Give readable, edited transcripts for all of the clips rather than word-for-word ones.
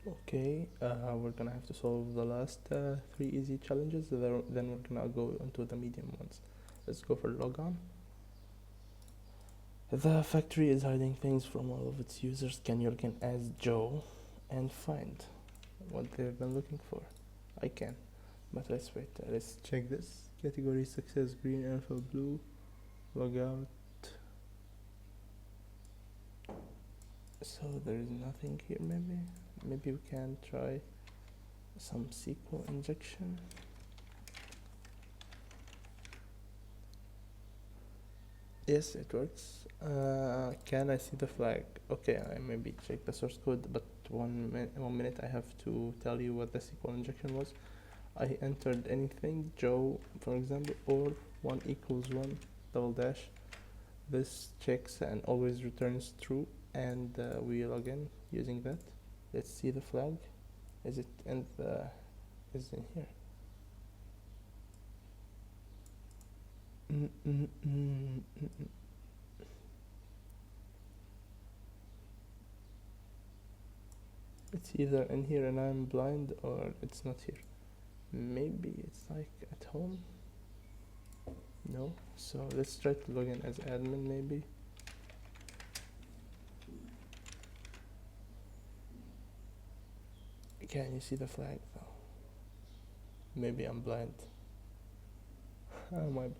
Okay, we're gonna have to solve the last 3 easy challenges, then we're gonna go into the medium ones. Let's go for Logon. The factory is hiding things from all of its users. Can Jurgen as Joe and find what they've been looking for? I can, but let's wait. Let's check this. Category success green, alpha blue, log out. So there is nothing here. Maybe we can try some SQL injection. Yes, it works. Can I see the flag? Okay, I maybe check the source code, but 1 minute I have to tell you what the SQL injection was. I entered anything, Joe, for example, or 1 equals 1 double dash. This checks and always returns true, and we log in using that. Let's see the flag. Is it in here? It's either in here and I'm blind, or it's not here. Maybe it's like at home. No, so let's try to log in as admin maybe. Can you see the flag though? Maybe I'm blind. How am I blind?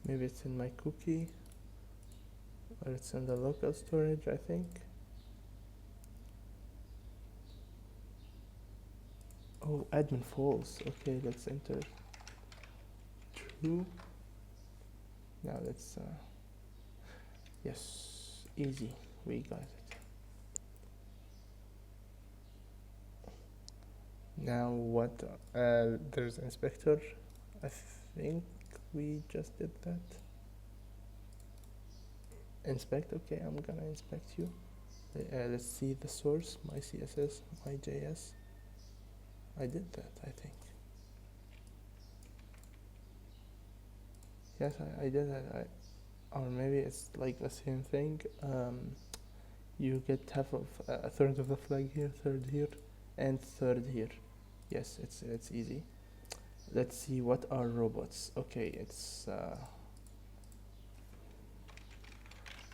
Maybe it's in my cookie, or it's in the local storage, I think. Oh, admin false. Okay, let's enter true. Now let's yes, easy, we got it. Now what? There's inspector. I think we just did that. Inspect. Okay, I'm gonna inspect you. Let's see the source. My CSS, my JS. I did that, I think. Yes, I did that. Or maybe it's like the same thing. You get half of a third of the flag here, third here, and third here. Yes, it's easy. Let's see what are robots. Okay, it's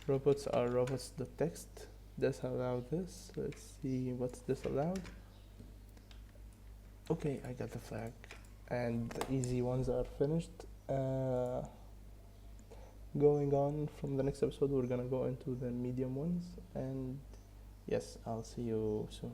robots are robots.text. Disallow this. Let's see what's disallowed. Okay, I got the flag, and the easy ones are finished. Going on from the next episode, we're gonna go into the medium ones, and yes, I'll see you soon.